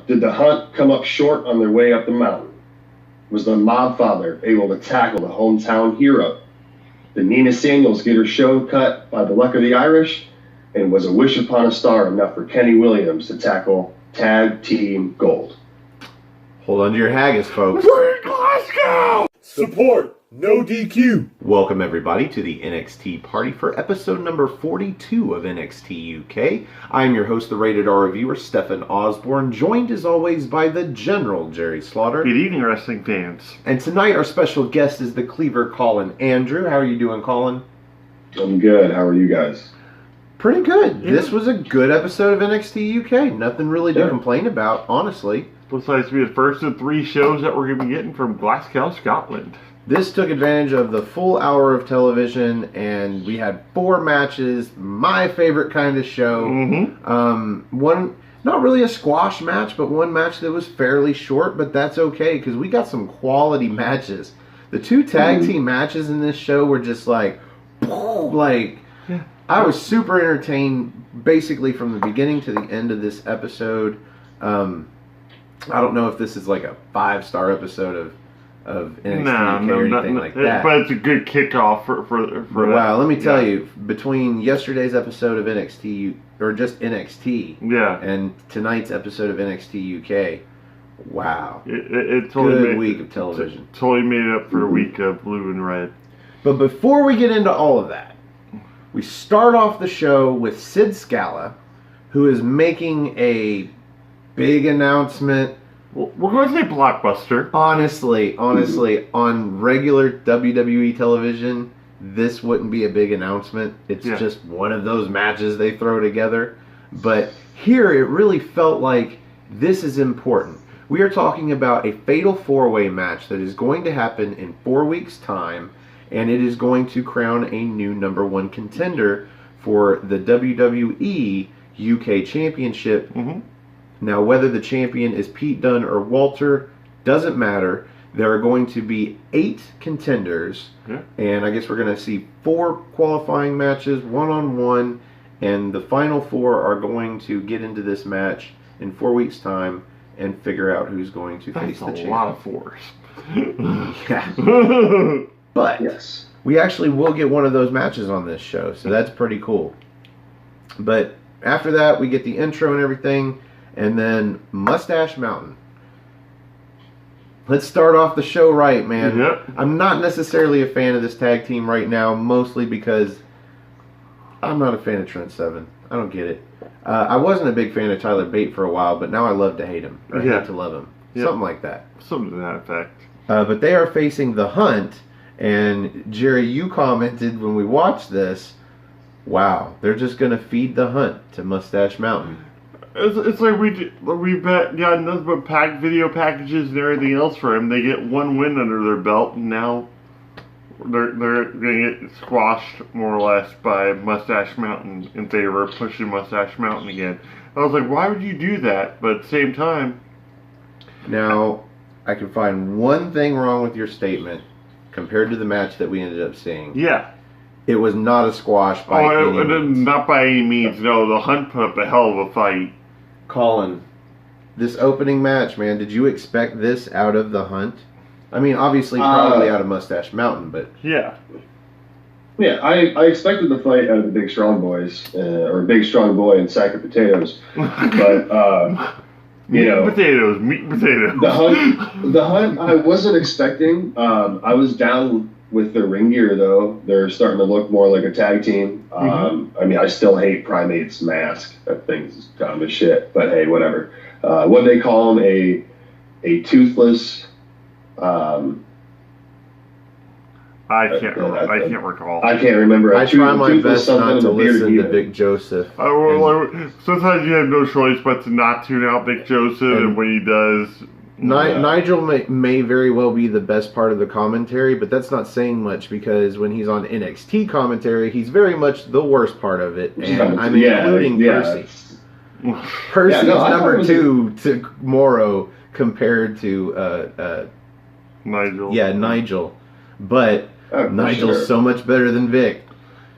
did the Hunt come up short on their way up the mountain? Was the Mob Father able to tackle the hometown hero? Did Nina Samuels get her show cut by the luck of the Irish? And was a wish upon a star enough for Kenny Williams to tackle Tag Team Gold? Hold on to your haggis, folks. We're in Glasgow! Support! No DQ! Welcome, everybody, to the NXT party for episode number 42 of NXT UK. I am your host, the Rated R Reviewer, Stefan Osborne, joined as always by the General, Jerry Slaughter. Good evening, wrestling fans. And tonight our special guest is the Cleaver, Colin Andrew. How are you doing, Colin? I'm good. How are you guys? Pretty good. Yeah. This was a good episode of NXT UK. Nothing really to complain about, honestly. Looks like to be the first of 3 shows that we're going to be getting from Glasgow, Scotland. This took advantage of the full hour of television, and we had 4 matches. My favorite kind of show. One, not really a squash match, but one match that was fairly short, but that's okay, because we got some quality matches. The 2 tag team matches in this show were just like, I was super entertained, basically from the beginning to the end of this episode. I don't know if this is like a 5-star episode of NXT UK or anything like that. But it's a good kickoff for that. Wow, let me tell you, between yesterday's episode of NXT, or just NXT, and tonight's episode of NXT UK, wow. It totally good week of television. Totally made up for a week of blue and red. But before we get into all of that, we start off the show with Sid Scala, who is making a big announcement. We're going to say blockbuster. Honestly, on regular WWE television, this wouldn't be a big announcement. It's just one of those matches they throw together. But here, it really felt like this is important. We are talking about a fatal 4-way match that is going to happen in 4 weeks' time, and it is going to crown a new #1 contender for the WWE UK Championship. Now, whether the champion is Pete Dunne or Walter, doesn't matter. There are going to be 8 contenders, and I guess we're going to see 4 qualifying matches, 1-on-1, and the final 4 are going to get into this match in 4 weeks' time and figure out who's going to face the champion. That's a lot of 4s. Yeah. But we actually will get one of those matches on this show, so that's pretty cool. But after that, we get the intro and everything. And then Mustache Mountain. Let's start off the show right, man. I'm not necessarily a fan of this tag team right now, mostly because I'm not a fan of Trent Seven. I don't get it. I wasn't a big fan of Tyler Bate for a while, but now I love to hate him. Or hate to love him. Something like that. Something to that effect. But they are facing the Hunt, and Jerry, you commented when we watched this, wow, they're just going to feed the Hunt to Mustache Mountain. It's like we've got nothing but video packages and everything else for him. They get 1 win under their belt, and now they're going to get squashed more or less by Mustache Mountain in favor of pushing Mustache Mountain again. I was like, why would you do that? But at the same time, now I can find one thing wrong with your statement compared to the match that we ended up seeing. It was not a squash by any means. Not by any means. No, the Hunt put up a hell of a fight. Colin, this opening match, man, did you expect this out of the Hunt? I mean, obviously, probably out of Mustache Mountain, but... Yeah, I expected the fight out of the Big Strong Boys, or Big Strong Boy and Sack of Potatoes. But, meat and potatoes. The Hunt, I wasn't expecting. I was down with their ring gear, though. They're starting to look more like a tag team. I mean, I still hate Primate's mask. That thing's dumb as shit. But hey, whatever. What they call him, a toothless... I can't recall. I can't remember. I try my best not to listen to Vic Joseph. Sometimes you have no choice but to not tune out Vic Joseph, and when he does... Nigel may very well be the best part of the commentary, but that's not saying much because when he's on NXT commentary, he's very much the worst part of it, and I'm including Percy. Percy's number 2 to Morrow compared to Nigel. Yeah, Nigel. But Nigel's so much better than Vic.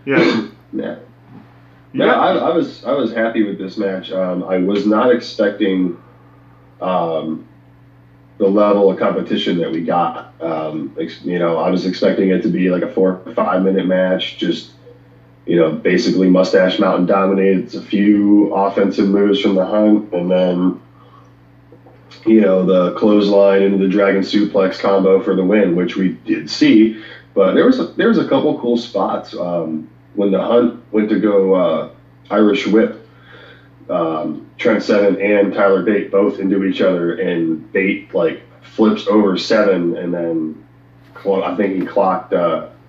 I was happy with this match. I was not expecting the level of competition that we got. I was expecting it to be like a 4 or 5 minute match, just, basically Mustache Mountain dominated, a few offensive moves from the Hunt, and then, the clothesline into the Dragon Suplex combo for the win, which we did see. But there was a couple cool spots when the Hunt went to go Irish Whip. Trent Seven and Tyler Bate both into each other, and Bate flips over Seven, and then I think he clocked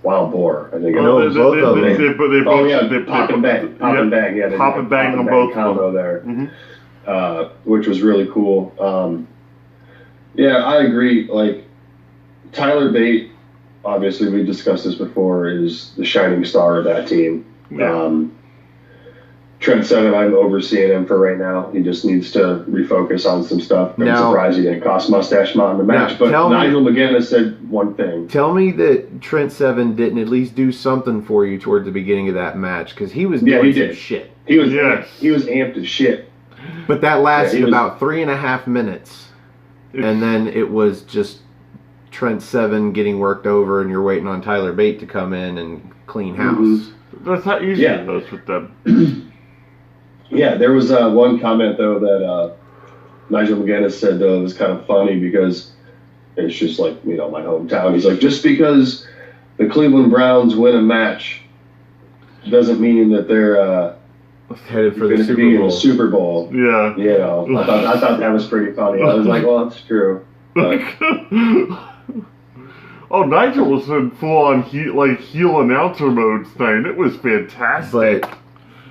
Wild Boar. I think both of them. They pop and bang, pop and bang, yeah, pop and bang on both combo there, mm-hmm. Which was really cool. I agree. Tyler Bate, obviously we discussed this before, is the shining star of that team. Yeah. Trent Seven, I'm overseeing him for right now. He just needs to refocus on some stuff. I'm surprised he didn't cost Mustache Mountain the match. But Nigel McGuinness said one thing. Tell me that Trent Seven didn't at least do something for you towards the beginning of that match, because he was doing some shit. He was amped as shit. But that lasted about 3.5 minutes, and then it was just Trent Seven getting worked over, and you're waiting on Tyler Bate to come in and clean house. Mm-hmm. That's not usually it goes with them. Yeah, there was one comment, though, that Nigel McGuinness said, though, it was kind of funny because it's just my hometown. He's like, just because the Cleveland Browns win a match doesn't mean that they're headed for the going to be in the Super Bowl. Yeah. I thought that was pretty funny. I was like, well, that's true. Oh, Nigel was in full-on heel announcer mode tonight. It was fantastic.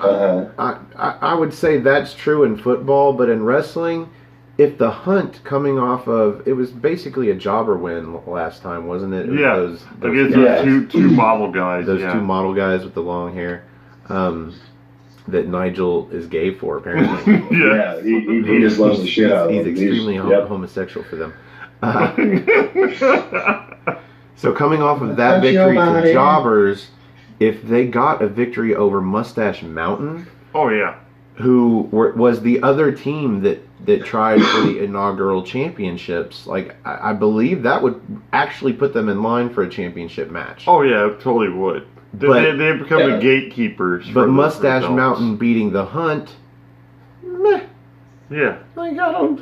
But I would say that's true in football, but in wrestling, if the Hunt coming off of, it was basically a jobber win last time, wasn't it? Those two model guys. Those two model guys with the long hair that Nigel is gay for, apparently. He just loves the shit out of them. He's extremely homosexual for them. So coming off of that victory to jobbers, if they got a victory over Mustache Mountain, who was the other team that tried for the inaugural championships, I believe that would actually put them in line for a championship match. Oh yeah, it totally would. They become the gatekeepers. But Mustache Mountain beating the Hunt, meh. Yeah. I don't.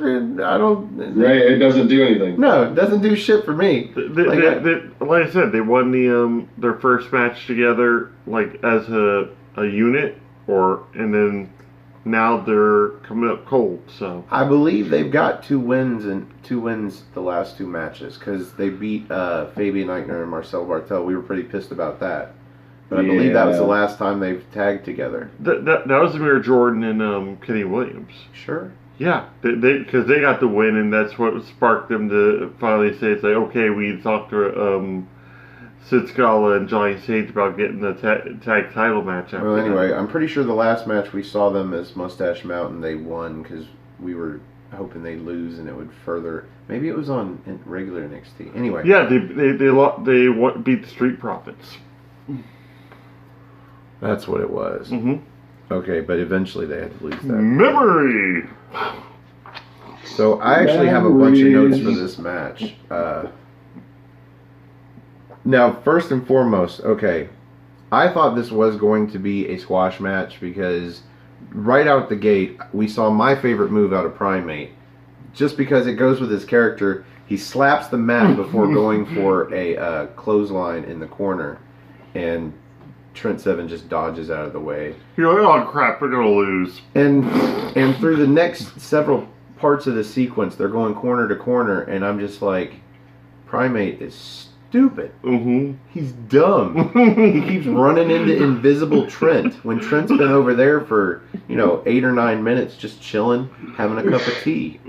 Right, it doesn't do anything. No, it doesn't do shit for me. Like I said, they won their first match together, as a unit, and then now they're coming up cold. So I believe they've got two wins the last two matches, because they beat Fabian Eichner and Marcel Bartel. We were pretty pissed about that. But I believe that was the last time they've tagged together. That was Amir Jordan and Kenny Williams. Sure. Yeah, because they got the win, and that's what sparked them to finally say, okay, we talked to Sid Scala and Johnny Sage about getting the tag title match. Well, anyway, I'm pretty sure the last match we saw them as Mustache Mountain, they won, because we were hoping they'd lose and it would further. Maybe it was on regular NXT. Anyway. Yeah, they beat the Street Profits. That's what it was. Mm-hmm. Okay, but eventually they had to lose that. Memory! So I actually have a bunch of notes for this match. Now, first and foremost, okay, I thought this was going to be a squash match because right out the gate, we saw my favorite move out of Primate. Just because it goes with his character, he slaps the mat before going for a clothesline in the corner, and Trent Seven just dodges out of the way. You're like, oh crap, we're gonna lose. And through the next several parts of the sequence, they're going corner to corner, and I'm just like, Primate is stupid. Mm-hmm. He's dumb. He keeps running into Invisible Trent when Trent's been over there for 8 or 9 minutes just chilling, having a cup of tea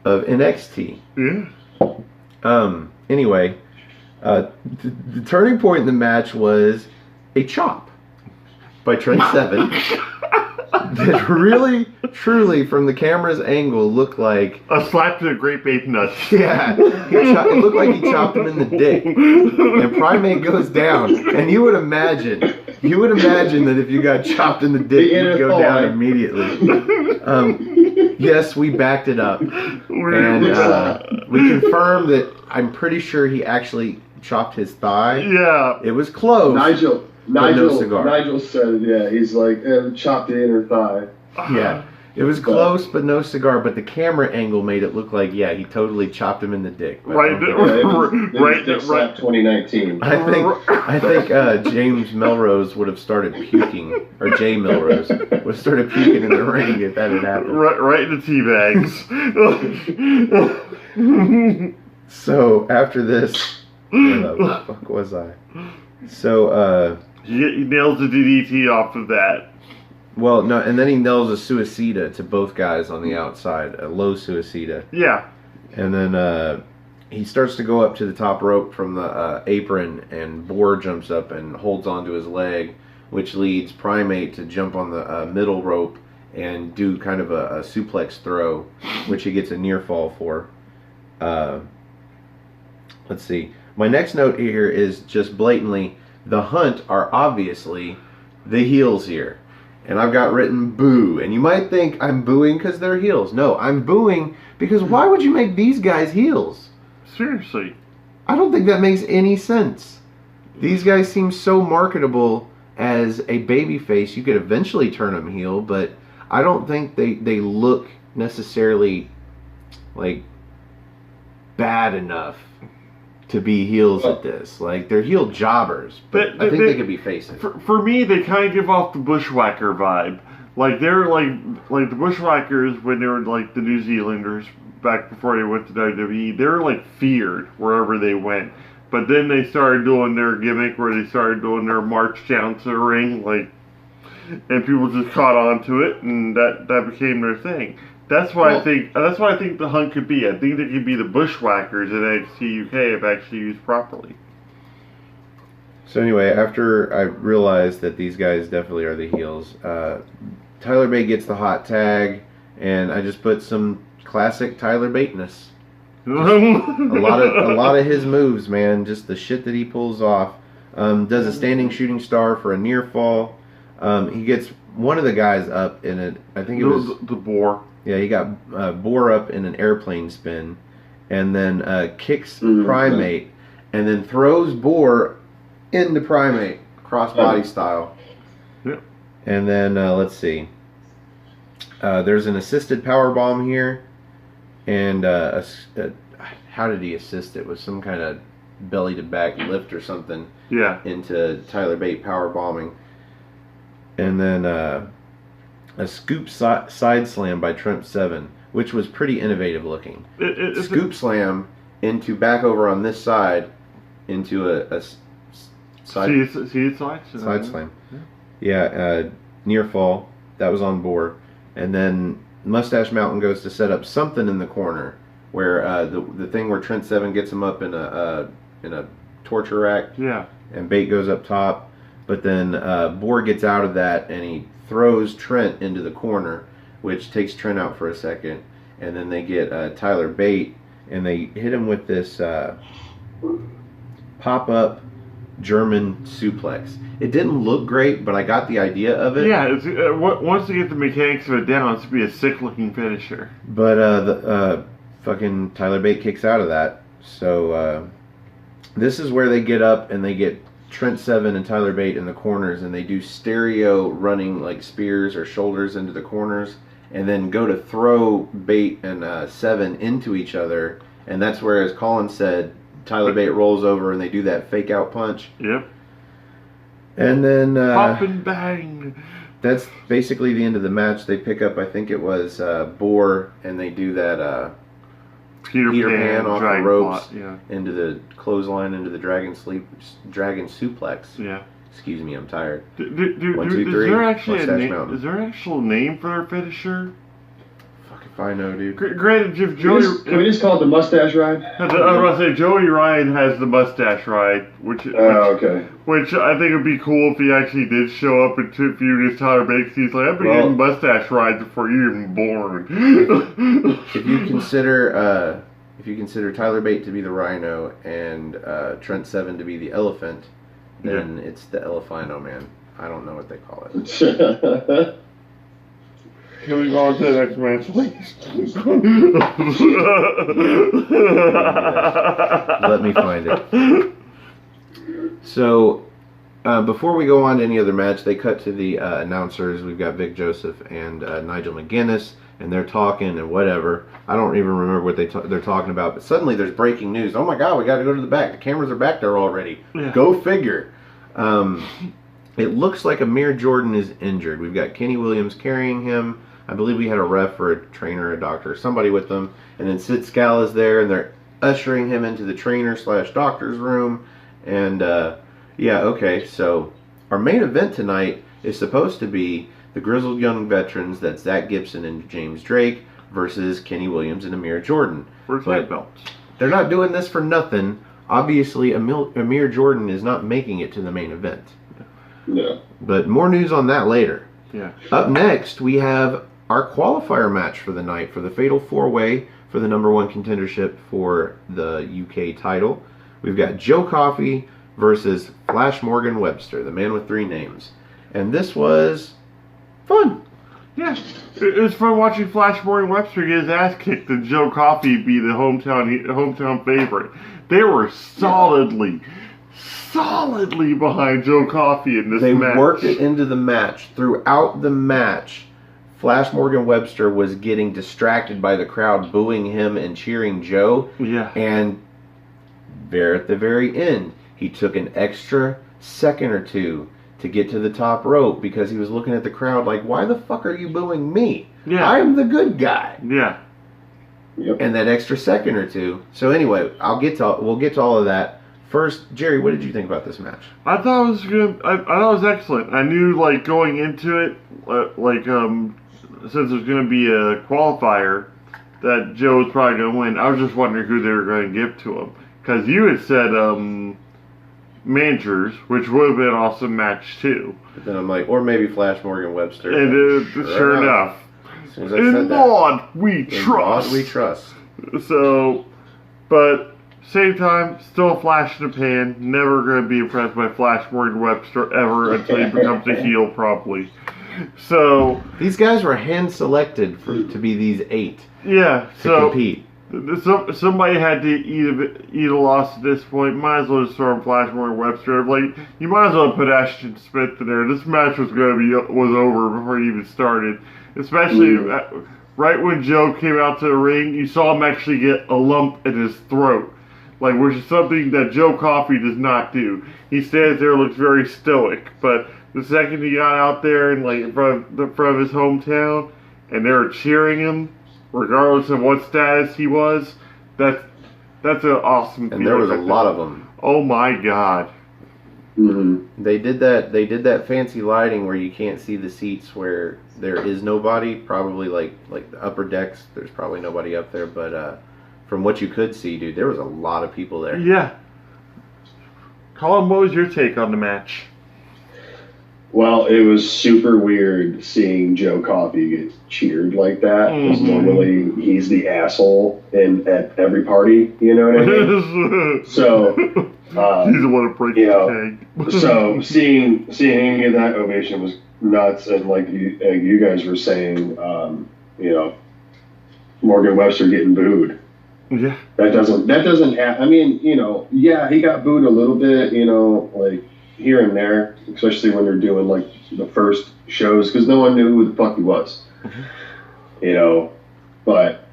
of NXT. Yeah. Anyway, the turning point in the match was a chop by Trent Seven that really, truly, from the camera's angle, looked like a slap to the grape ape nuts. Yeah, it looked like he chopped him in the dick. And Primate goes down, and you would imagine that if you got chopped in the dick, you'd go down immediately. Yes, we backed it up. And we confirmed that I'm pretty sure he actually chopped his thigh. Yeah. It was close. Nigel said, yeah, he's like, chopped the inner thigh. Yeah. It was close, but no cigar. But the camera angle made it look like, yeah, he totally chopped him in the dick. Right. Dick slap 2019. I think James Melrose would have started puking, or Jay Melrose would have started puking in the ring if that had happened. Right in the tea bags. So after this, where the fuck was I? So he nails the DDT off of that. Well, no, and then he nails a suicida to both guys on the outside, a low suicida. Yeah. And then he starts to go up to the top rope from the apron, and Boar jumps up and holds onto his leg, which leads Primate to jump on the middle rope and do kind of a suplex throw, which he gets a near fall for. Let's see. My next note here is just blatantly, the Hunt are obviously the heels here. And I've got written boo. And you might think I'm booing because they're heels. No, I'm booing because why would you make these guys heels? Seriously. I don't think that makes any sense. These guys seem so marketable as a babyface. You could eventually turn them heel, but I don't think they look necessarily like bad enough to be heels at this. Like, they're heel jobbers, but I think they could be faces. For me, they kind of give off the Bushwhacker vibe. Like, they're like the Bushwhackers when they were like the New Zealanders back before they went to WWE. They were like feared wherever they went. But then they started doing their gimmick where they started doing their march down to the ring, like, and people just caught on to it, and that became their thing. That's why I think the Hunt could be. I think they could be the Bushwhackers in NXT UK if actually used properly. So anyway, after I realized that these guys definitely are the heels, Tyler Bate gets the hot tag, and I just put some classic Tyler Bate-ness. a lot of his moves, man. Just the shit that he pulls off. Does a standing shooting star for a near fall. He gets one of the guys up in it. I think it was the Boar. Yeah, he got Boar up in an airplane spin, and then kicks Primate, and then throws Boar into Primate, crossbody style. Yep. And then, let's see. There's an assisted powerbomb here, and how did he assist it? With some kind of belly-to-back lift or something into Tyler Bate powerbombing. And then a scoop side slam by Trent Seven, which was pretty innovative looking. Scoop slam into back over on this side into a side slam. Yeah, near fall. That was on Boar. And then Mustache Mountain goes to set up something in the corner where the thing where Trent Seven gets him up in a torture rack. Yeah. And Bate goes up top. But then Boar gets out of that and he throws Trent into the corner, which takes Trent out for a second. And then they get Tyler Bate and they hit him with this pop-up German suplex. It didn't look great, but I got the idea of it. Yeah, once they get the mechanics of it down, it's going to be a sick-looking finisher. But the fucking Tyler Bate kicks out of that. So this is where they get up and they get Trent Seven and Tyler Bate in the corners, and they do stereo running like spears or shoulders into the corners, and then go to throw Bate and Seven into each other. And that's where, as Colin said, Tyler Bate rolls over and they do that fake out punch. Yep. And then pop and bang. That's basically the end of the match. They pick up, I think it was Boar, and they do that Peter Pan off the ropes into the clothesline, into the dragon suplex. Yeah. Excuse me, I'm tired. 1, 2, 3. Is there an actual name for their finisher? If I know, dude. Granted, if Joey... Can we just call it the mustache ride? I was about to say, Joey Ryan has the mustache ride, which okay. Which I think would be cool if he actually did show up and feud his Tyler Bate. He's like, I've been getting mustache rides before you're even born. If you consider Tyler Bate to be the Rhino and Trent Seven to be the elephant, then it's the Elefino, man. I don't know what they call it. Can we go on to the next match, please? Let me find it. So, before we go on to any other match, they cut to the announcers. We've got Vic Joseph and Nigel McGuinness, and they're talking and whatever. I don't even remember what they're talking about, but suddenly there's breaking news. Oh my God, we got to go to the back. The cameras are back there already. Yeah. Go figure. It looks like Amir Jordan is injured. We've got Kenny Williams carrying him. I believe we had a ref or a trainer, a doctor, somebody with them. And then Sid Scala's there, and they're ushering him into the trainer/doctor's room. And, yeah, okay, so our main event tonight is supposed to be the Grizzled Young Veterans, that's Zach Gibson and James Drake, versus Kenny Williams and Amir Jordan. For tag belts. They're not doing this for nothing. Obviously, Amir Jordan is not making it to the main event. Yeah. But more news on that later. Yeah. Up next, we have our qualifier match for the night for the Fatal 4-Way for the #1 contendership for the UK title. We've got Joe Coffey versus Flash Morgan Webster, the man with 3 names. And this was fun. Yeah. It was fun watching Flash Morgan Webster get his ass kicked and Joe Coffey be the hometown favorite. They were solidly behind Joe Coffey in this match. They worked it into the match. Throughout the match, Flash Morgan Webster was getting distracted by the crowd booing him and cheering Joe. Yeah. And there at the very end, he took an extra second or two to get to the top rope because he was looking at the crowd like, why the fuck are you booing me? Yeah. I'm the good guy. Yeah. Yep. And that extra second or two. So anyway, we'll get to all of that. First, Jerry, what did you think about this match? I thought it was good. I thought it was excellent. I knew, like, going into it, since there's going to be a qualifier, that Joe was probably going to win. I was just wondering who they were going to give to him. Because you had said managers, which would have been an awesome match, too. But then I'm like, or maybe Flash Morgan Webster. And sure enough. In God we trust. So, but same time, still a flash in the pan. Never going to be impressed by Flash Morgan Webster ever until he becomes a heel, probably. So these guys were hand selected to be these 8. Yeah. To compete. Somebody had to eat a loss at this point. Might as well just throw in Flash Morgan Webster. Like, you might as well put Ashton Smith in there. This match was over before it even started. Especially right when Joe came out to the ring, you saw him actually get a lump in his throat. Like, which is something that Joe Coffey does not do. He stands there and looks very stoic. But the second he got out there and, like, in front of his hometown, and they were cheering him, regardless of what status he was, that's an awesome feeling. And there was a lot of them. Oh my God. Mm-hmm. They did that fancy lighting where you can't see the seats where there is nobody. Probably like the upper decks, there's probably nobody up there. But from what you could see, dude, there was a lot of people there. Yeah. Colin, what was your take on the match? Well, it was super weird seeing Joe Coffey get cheered like that. Because normally he's the asshole at every party, you know what I mean? So he's the one who breaks the tank. So seeing him get that ovation was nuts, and like you guys were saying, Morgan Webster getting booed. Yeah. That doesn't happen. I mean, yeah, he got booed a little bit, like here and there, especially when they're doing like the first shows, because no one knew who the fuck he was. Mm-hmm. But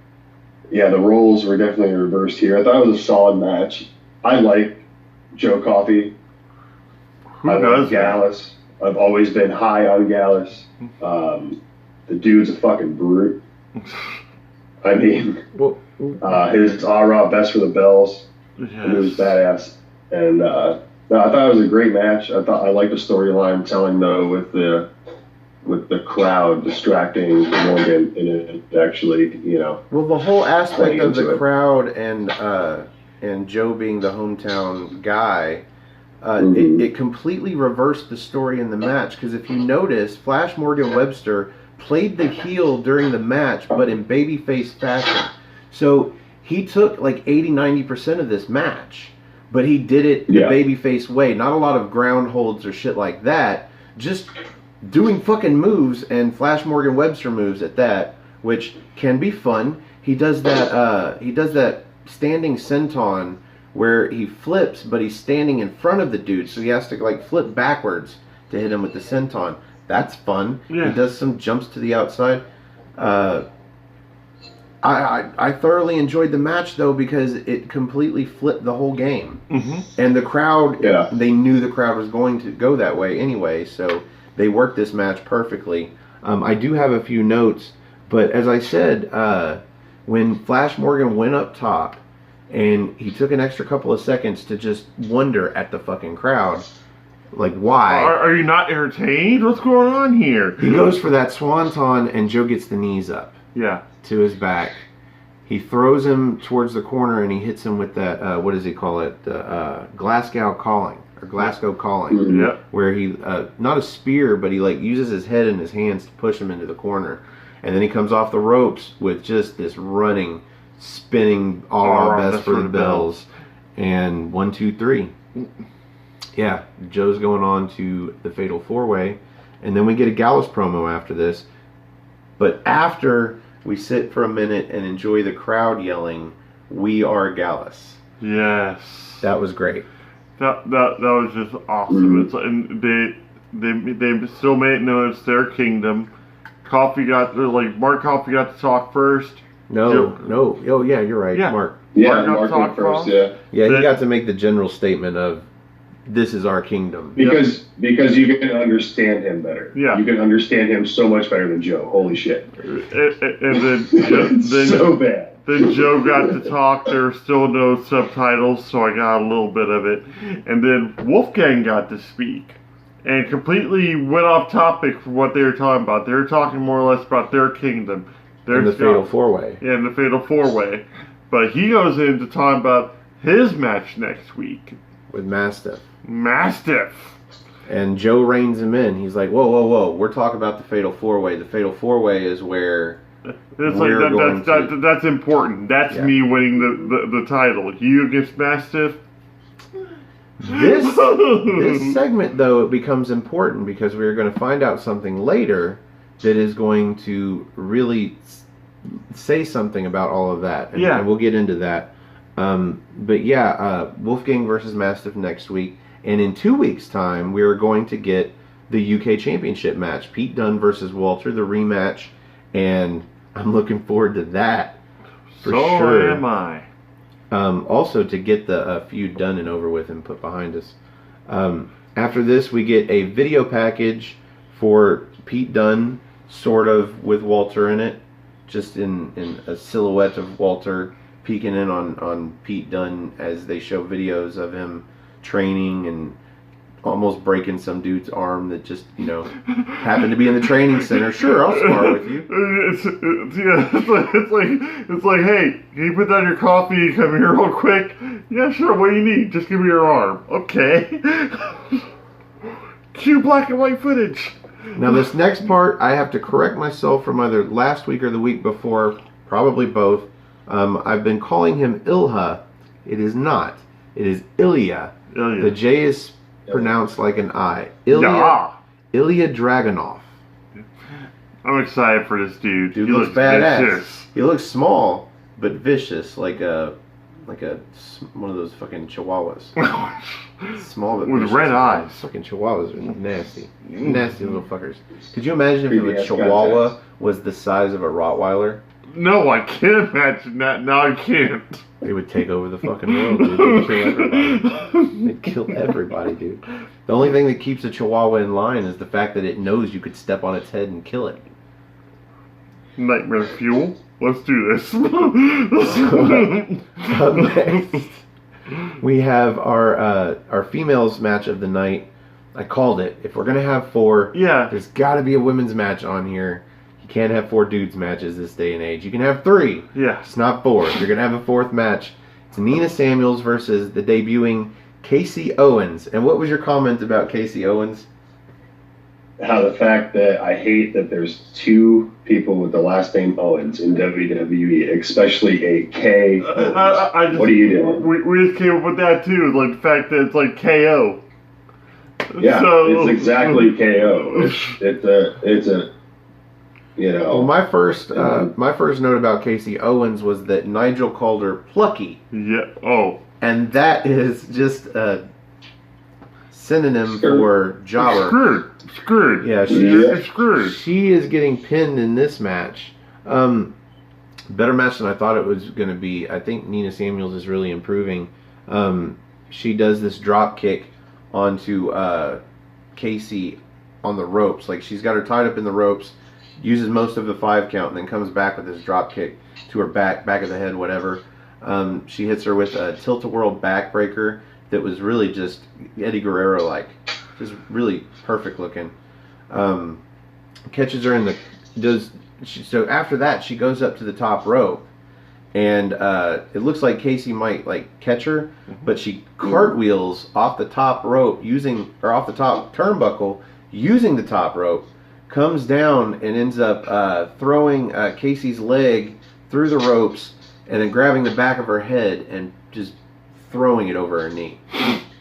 yeah, the roles were definitely reversed here. I thought it was a solid match. I like Joe Coffey. I love Gallus. I've always been high on Gallus. The dude's a fucking brute. I mean, his rah best for the bells. Yes. It was badass. And I thought it was a great match. I liked the storyline telling though with the crowd distracting Morgan, and it actually, Well, the whole aspect of the crowd and Joe being the hometown guy, it completely reversed the story in the match. Because if you notice, Flash Morgan Webster played the heel during the match, but in babyface fashion. So he took like 80-90% of this match. But he did it the babyface way. Not a lot of ground holds or shit like that. Just doing fucking moves, and Flash Morgan Webster moves at that, which can be fun. He does that standing senton where he flips, but he's standing in front of the dude, so he has to like flip backwards to hit him with the senton. That's fun. Yeah. He does some jumps to the outside. I thoroughly enjoyed the match, though, because it completely flipped the whole game. Mm-hmm. And the crowd, they knew the crowd was going to go that way anyway, so they worked this match perfectly. I do have a few notes, but as I said, when Flash Morgan went up top, and he took an extra couple of seconds to just wonder at the fucking crowd, like, why? Are you not entertained? What's going on here? He goes for that swanton, and Joe gets the knees up. Yeah. To his back. He throws him towards the corner and he hits him with that, what does he call it? Glasgow Calling. Or Glasgow Calling. Mm-hmm. Yep. Where he, not a spear, but he like uses his head and his hands to push him into the corner. And then he comes off the ropes with just this running, spinning all our best for the bells. And 1, 2, 3. Yeah, Joe's going on to the Fatal 4-Way. And then we get a Gallus promo after this. But after we sit for a minute and enjoy the crowd yelling, "We are Gallus." Yes. That was great. That was just awesome. It's and they still made it known it's their kingdom. Mark Coffey got to talk first. No. Oh yeah, you're right, Yeah. Mark. Yeah, Mark got Mark to went first. talk Yeah, Yeah, he got to make the general statement of, "This is our kingdom." because you can understand him better. Yeah. You can understand him so much better than Joe. Holy shit. And then So bad. Then Joe got to talk. There were still no subtitles, so I got a little bit of it. And then Wolfgang got to speak. And completely went off topic from what they were talking about. They were talking more or less about their kingdom. In the Fatal 4-Way. Yeah, in the Fatal 4-Way. But he goes into talking about his match next week. With Mastiff. And Joe reins him in. He's like, whoa. We're talking about the Fatal 4-Way. The Fatal 4-Way is where that's important. That's me winning the title. You against Mastiff? This segment, though, it becomes important because we're going to find out something later that is going to really say something about all of that. And we'll get into that. But yeah, Wolfgang versus Mastiff next week. And in 2 weeks' time, we are going to get the UK Championship match. Pete Dunne versus Walter, the rematch. And I'm looking forward to that. For sure. So am I. Also, to get the feud done and over with and put behind us. After this, we get a video package for Pete Dunne, sort of with Walter in it. Just in a silhouette of Walter peeking in on Pete Dunne as they show videos of him training and almost breaking some dude's arm that just, happened to be in the training center. Sure, I'll spar with you. It's like, hey, can you put down your coffee and come here real quick? Yeah, sure, what do you need? Just give me your arm. Okay. Cue black and white footage. Now this next part, I have to correct myself from either last week or the week before, probably both. I've been calling him Ilha. It is not. It is Ilya. The J is pronounced like an I. Ilya Dragunov. I'm excited for this dude. Dude he looks badass. Vicious. He looks small, but vicious, like one of those fucking chihuahuas. Small but with vicious. red eyes. Fucking chihuahuas are nasty. Nasty little fuckers. Could you imagine if a chihuahua was the size of a Rottweiler? No, I can't imagine that. No, I can't. They would take over the fucking world, dude. They'd kill everybody. They'd kill everybody, dude. The only thing that keeps a chihuahua in line is the fact that it knows you could step on its head and kill it. Nightmare fuel. Let's do this. Up next, we have our females match of the night. I called it. If we're gonna have 4, there's got to be a women's match on here. You can't have 4 dudes matches this day and age. You can have 3. Yeah. It's not 4. If you're going to have a 4th match, it's Nina Samuels versus the debuting Casey Owens. And what was your comment about Casey Owens? How the fact that I hate that there's 2 people with the last name Owens in WWE, especially a K. What are you doing? We just came up with that too, like the fact that it's like KO. Yeah, So, it's exactly KO. It's a you know. Well, my first note about Casey Owens was that Nigel called her plucky. Yeah. Oh. And that is just a synonym for jobber. Screwed. Yeah, screwed. She is getting pinned in this match. Better match than I thought it was going to be. I think Nina Samuels is really improving. She does this drop kick onto Casey on the ropes. Like, she's got her tied up in the ropes, uses most of the 5 count, and then comes back with this drop kick to her back of the head, whatever. She hits her with a tilt-a-whirl backbreaker that was really just Eddie Guerrero-like. Just really perfect looking. Catches her in the... So after that, she goes up to the top rope. And it looks like Casey might catch her, but she cartwheels off the top rope off the top turnbuckle using the top rope, comes down and ends up throwing Casey's leg through the ropes and then grabbing the back of her head and just throwing it over her knee.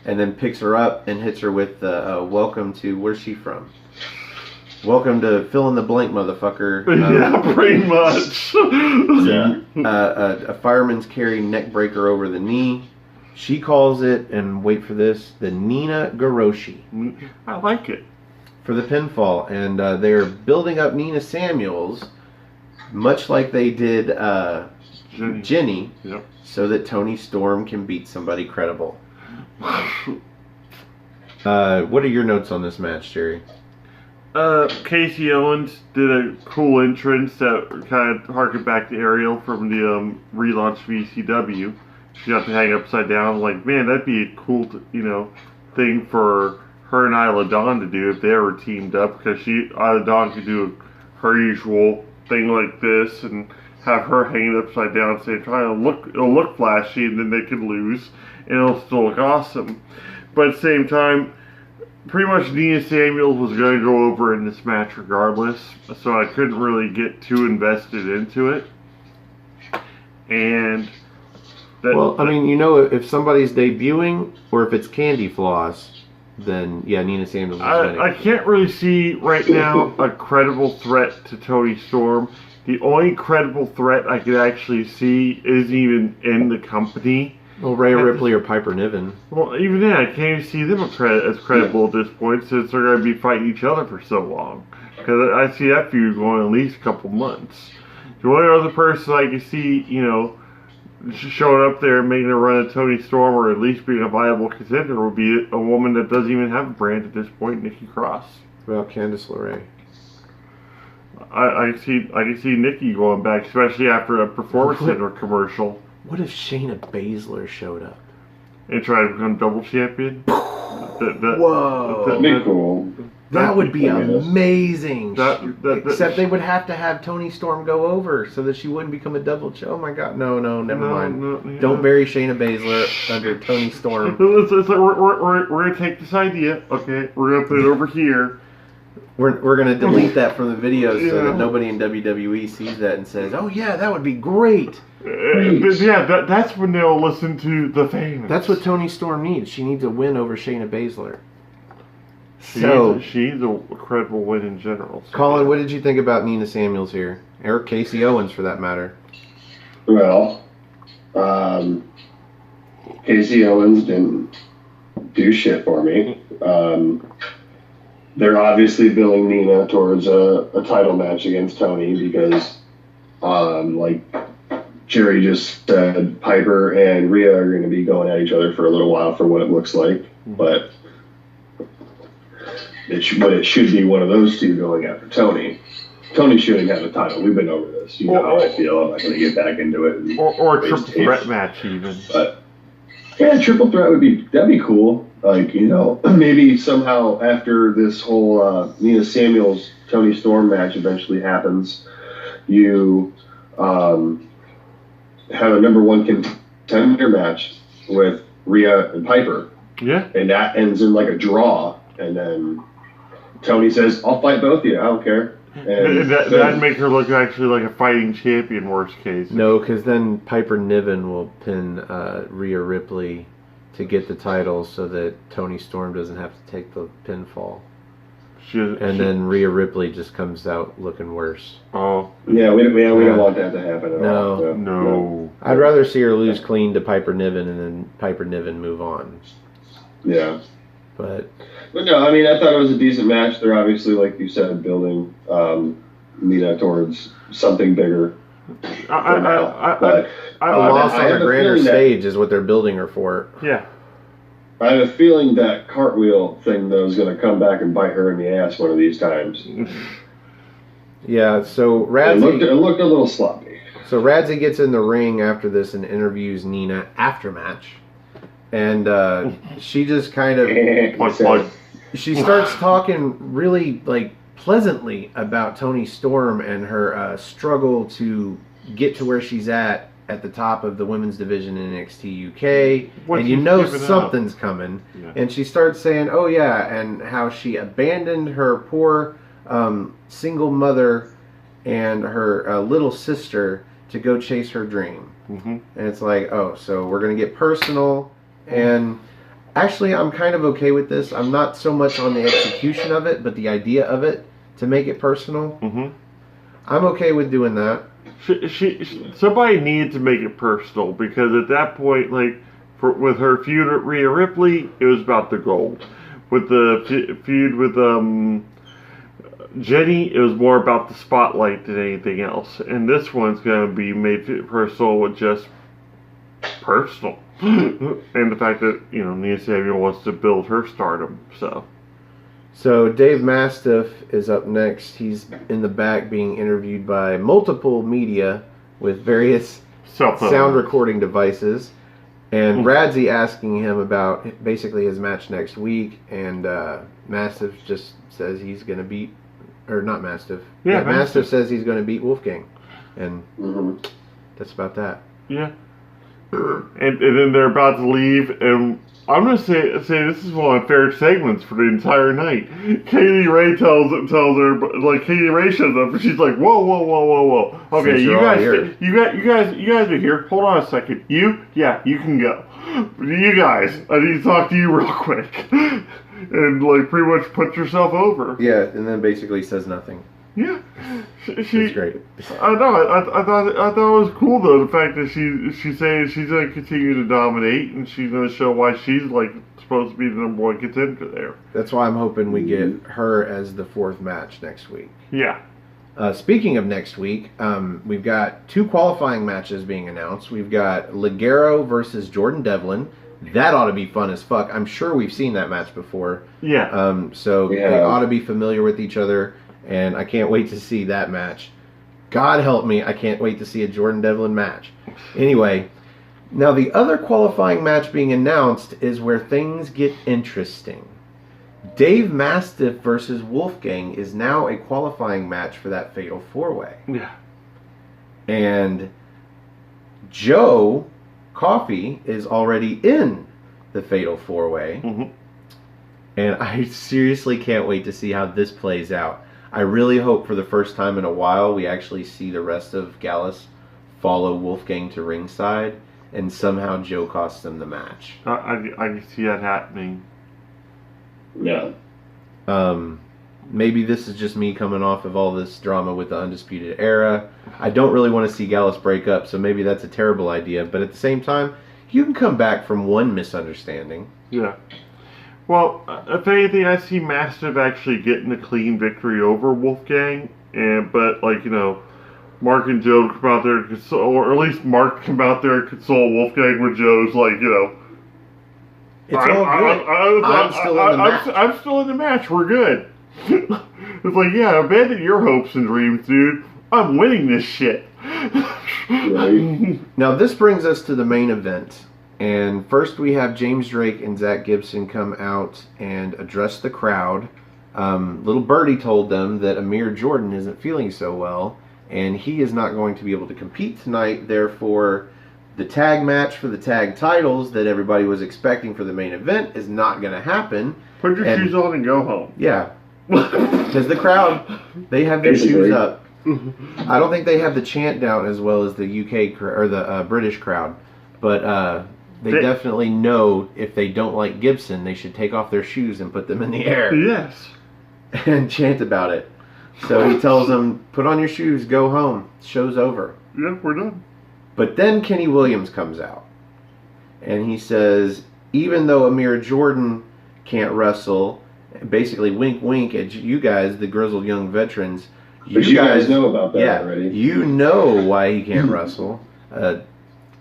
And then picks her up and hits her with the welcome to, where's she from? Welcome to fill in the blank, motherfucker. Yeah, pretty much. A fireman's carry neck breaker over the knee. She calls it, and wait for this, the Nina Garoshi. I like it. For the pinfall. And they're building up Nina Samuels, much like they did Jenny, yep. So that Toni Storm can beat somebody credible. What are your notes on this match, Jerry? Casey Owens did a cool entrance that kind of harkened back to Ariel from the relaunch VCW. She got to hang upside down. Like, man, that'd be a cool, thing for her and Isla Dawn to do if they ever teamed up. Because Isla Dawn could do her usual thing like this and have her hanging upside down, saying, it'll look flashy, and then they could lose, and it'll still look awesome. But at the same time, pretty much Nina Samuels was going to go over in this match regardless, so I couldn't really get too invested into it. And if somebody's debuting or if it's Candy Floss, then yeah, Nina Samuels is winning. I can't really see right now a credible threat to Toni Storm. The only credible threat I could actually see isn't even in the company. Well, Rhea Ripley or Piper Niven. Well, even then, I can't even see them as credible at this point since they're going to be fighting each other for so long. Because I see that feud going at least a couple months. The only other person I can see, showing up there and making a run at Toni Storm or at least being a viable contender would be a woman that doesn't even have a brand at this point, Nikki Cross. Well, Candice LeRae. I can see Nikki going back, especially after a Performance Center commercial. What if Shayna Baszler showed up? And tried to become double champion? Whoa. That'd be cool. That would be amazing. Except they would have to have Toni Storm go over so that she wouldn't become a double champion. Oh my god. No, never mind. Yeah. Don't bury Shayna Baszler under Toni Storm. It's like we're going to take this idea, okay? We're going to put it over here. We're going to delete that from the video so that nobody in WWE sees that and says, oh yeah, that would be great. That's when they'll listen to the fans. That's what Toni Storm needs. She needs a win over Shayna Baszler. She needs a credible win in general. So Colin, what did you think about Nina Samuels here? Or Casey Owens, for that matter? Well, Casey Owens didn't do shit for me. They're obviously billing Nina towards a title match against Toni because, Jerry just said, Piper and Rhea are going to be going at each other for a little while for what it looks like. But it should be one of those two going after Toni. Toni shouldn't have a title. We've been over this. You know how I feel. I'm not going to get back into it. Or a triple threat match even. But yeah, triple threat that'd be cool. Maybe somehow after this whole Nina Samuels Toni Storm match eventually happens, you have a number one contender match with Rhea and Piper. Yeah. And that ends in a draw, and then Toni says, I'll fight both of you, I don't care. And that'd make her look actually like a fighting champion, worst case. No, because then Piper Niven will pin Rhea Ripley to get the title so that Toni Storm doesn't have to take the pinfall. Then Rhea Ripley just comes out looking worse. Oh. Yeah, we don't want that to happen at all. No. I'd rather see her lose clean to Piper Niven and then Piper Niven move on. Yeah. But no, I mean, I thought it was a decent match. They're obviously, like you said, building Nina towards something bigger. A loss on the grander stage is what they're building her for. Yeah. I have a feeling that cartwheel thing, though, is going to come back and bite her in the ass one of these times. Yeah, so Radzi... It looked a little sloppy. So Radzi gets in the ring after this and interviews Nina after match. And she just kind of... She starts talking really, like, pleasantly about Toni Storm and her struggle to get to where she's at the top of the women's division in NXT UK. And you know something's coming. Yeah. And she starts saying, oh yeah, and how she abandoned her poor single mother and her little sister to go chase her dream. Mm-hmm. And it's like, oh, so we're going to get personal. And actually, I'm kind of okay with this. I'm not so much on the execution of it, but the idea of it to make it personal. Mm-hmm. I'm okay with doing that. Somebody needed to make it personal because at that point, like, with her feud with Rhea Ripley, it was about the gold. With the feud with Jenny, it was more about the spotlight than anything else. And this one's going to be made personal with just personal. And the fact that, you know, Nia Samuel wants to build her stardom, So Dave Mastiff is up next. He's in the back being interviewed by multiple media with various sound recording devices. And Radzi asking him about basically his match next week. And Mastiff just says he's going to beat... Or not Mastiff. Yeah, Mastiff says he's going to beat Wolfgang. And that's about that. Yeah. And then they're about to leave, and I'm going to say this is one of my favorite segments for the entire night. Kaylee Ray tells her, like, Kaylee Ray shows up, and she's like, whoa. Okay, you guys are here. Hold on a second. You can go. You guys, I need to talk to you real quick. And, like, pretty much puts herself over. Yeah, and then basically says nothing. Yeah, she's great. I know. I thought it was cool though, the fact that she's saying she's going to continue to dominate and she's going to show why she's like supposed to be the number one contender there. That's why I'm hoping we get her as the fourth match next week. Yeah. Speaking of next week, we've got 2 qualifying matches being announced. We've got Ligero versus Jordan Devlin. That ought to be fun as fuck. I'm sure we've seen that match before. Yeah. They ought to be familiar with each other. And I can't wait to see that match. God help me, I can't wait to see a Jordan Devlin match. Anyway, now the other qualifying match being announced is where things get interesting. Dave Mastiff versus Wolfgang is now a qualifying match for that Fatal 4-Way. Yeah. And Joe Coffey is already in the Fatal 4-Way. Mm-hmm. And I seriously can't wait to see how this plays out. I really hope for the first time in a while we actually see the rest of Gallus follow Wolfgang to ringside and somehow Joe costs them the match. I can see that happening. Yeah. Maybe this is just me coming off of all this drama with the Undisputed Era. I don't really want to see Gallus break up, so maybe that's a terrible idea. But at the same time, you can come back from one misunderstanding. Yeah. Well, if anything, I see Mastiff actually getting a clean victory over Wolfgang, but, like, you know, Mark and Joe come out there and console, or at least Mark come out there and console Wolfgang with Joe's, like, you know, it's all good. I'm still in the match. I'm still in the match. We're good. It's like, yeah, abandon your hopes and dreams, dude. I'm winning this shit. Right. Now, this brings us to the main event. And first we have James Drake and Zach Gibson come out and address the crowd. Little Birdie told them that Amir Jordan isn't feeling so well, and he is not going to be able to compete tonight. Therefore, the tag match for the tag titles that everybody was expecting for the main event is not going to happen. Put your shoes on and go home. Yeah. Because the crowd, they have their shoes up. I don't think they have the chant down as well as the UK or the British crowd. But they definitely know if they don't like Gibson, they should take off their shoes and put them in the air. Yes. And chant about it. So he tells them, put on your shoes, go home. Show's over. Yeah, we're done. But then Kenny Williams comes out. And he says, even though Amir Jordan can't wrestle, basically wink wink at you guys, the grizzled young veterans. But you guys know about that already. You know why he can't wrestle.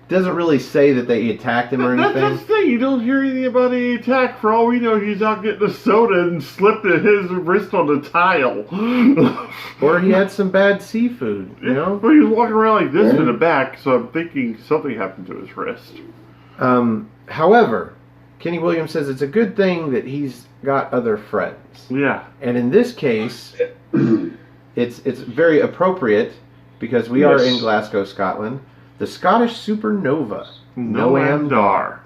Doesn't really say that they attacked him or anything. That's the thing. You don't hear anything about any attack. For all we know, he's out getting a soda and slipped his wrist on the tile. Or he had some bad seafood, you know? But he was walking around like this in the back, so I'm thinking something happened to his wrist. However, Kenny Williams says it's a good thing that he's got other friends. Yeah. And in this case, it's very appropriate because we are in Glasgow, Scotland. The Scottish supernova, Noam Dar,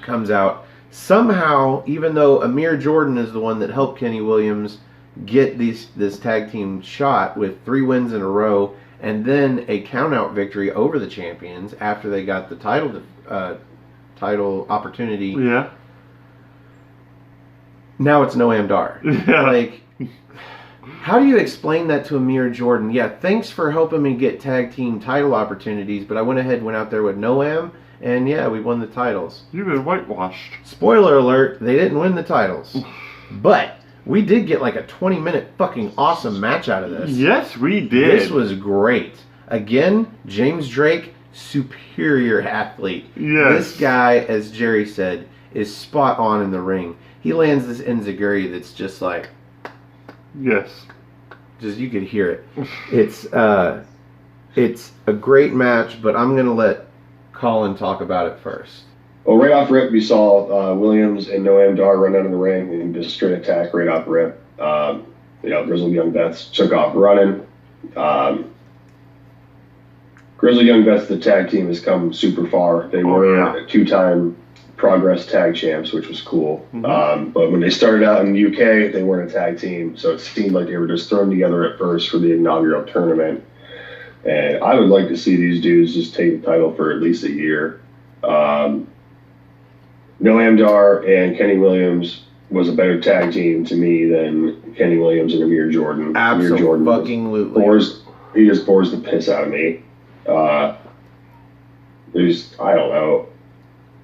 comes out. Somehow, even though Amir Jordan is the one that helped Kenny Williams get this tag team shot with 3 wins in a row and then a count-out victory over the champions after they got the title opportunity. Yeah. Now it's Noam Dar. Yeah. Like, how do you explain that to Amir Jordan? Yeah, thanks for helping me get tag team title opportunities, but I went out there with Noam, and yeah, we won the titles. You've been whitewashed. Spoiler alert, they didn't win the titles. But we did get like a 20-minute fucking awesome match out of this. Yes, we did. This was great. Again, James Drake, superior athlete. Yes. This guy, as Jerry said, is spot on in the ring. He lands this enziguri that's just like... Yes. Just you could hear it. It's a great match, but I'm gonna let Colin talk about it first. Well, right off rip, we saw Williams and Noam Dar run out of the ring and just straight attack right off rip. Grizzled Young Vets took off running. Grizzled Young Vets, the tag team, has come super far. They were 2-time Progress Tag Champs, which was cool. Mm-hmm. But when they started out in the UK, they weren't a tag team, so it seemed like they were just thrown together at first for the inaugural tournament. And I would like to see these dudes just take the title for at least a year. Noam Dar and Kenny Williams was a better tag team to me than Kenny Williams and Amir Jordan. Absolutely. He just bores the piss out of me. I don't know.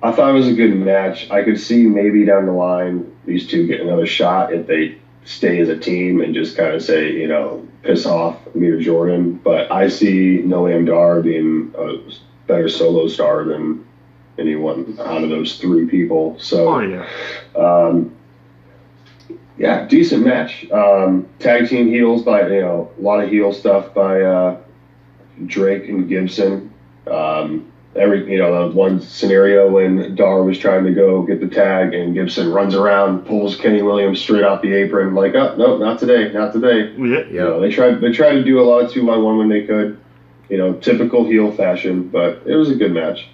I thought it was a good match. I could see maybe down the line these two get another shot if they stay as a team and just kind of say, piss off Amir Jordan. But I see Noam Dar being a better solo star than anyone out of those 3 people. So, decent match. Tag team heels by, a lot of heel stuff by Drake and Gibson. That one scenario when Dar was trying to go get the tag and Gibson runs around, pulls Kenny Williams straight off the apron, like, oh, no, not today. Yeah. They tried to do a lot of 2-on-1 when they could, typical heel fashion, but it was a good match.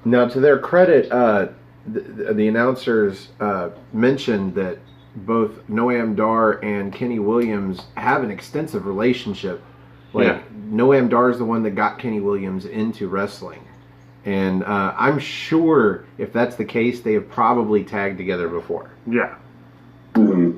Now, to their credit, the announcers mentioned that both Noam Dar and Kenny Williams have an extensive relationship. Noam Dar is the one that got Kenny Williams into wrestling. And I'm sure if that's the case, they have probably tagged together before. Yeah. Mm-hmm.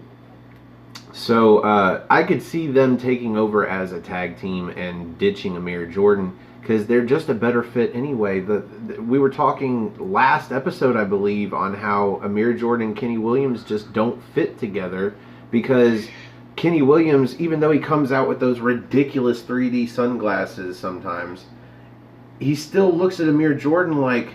So I could see them taking over as a tag team and ditching Amir Jordan because they're just a better fit anyway. We were talking last episode, I believe, on how Amir Jordan and Kenny Williams just don't fit together because Kenny Williams, even though he comes out with those ridiculous 3D sunglasses sometimes, he still looks at Amir Jordan like,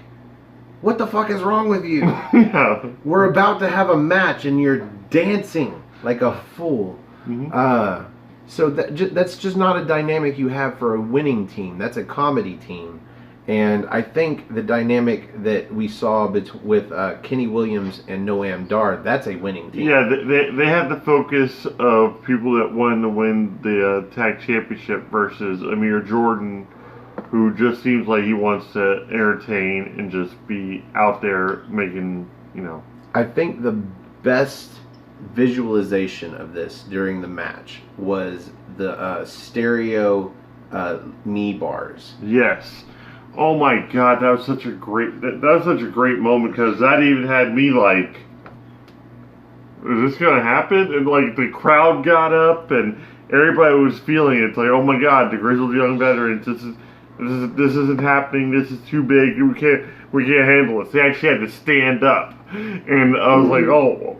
what the fuck is wrong with you? Yeah. We're about to have a match and you're dancing like a fool. Mm-hmm. So that's just not a dynamic you have for a winning team. That's a comedy team. And I think the dynamic that we saw with Kenny Williams and Noam Dar, that's a winning team. Yeah, they have the focus of people that wanted to win the tag championship versus Amir Jordan, who just seems like he wants to entertain and just be out there making, I think the best visualization of this during the match was the stereo knee bars. Yes. Oh my God, that was such a great moment because that even had me like, is this gonna happen? And like the crowd got up and everybody was feeling it. It's like, oh my God, the grizzled young veterans. This isn't happening. This is too big. We can't handle this. They actually had to stand up, and I was like, oh.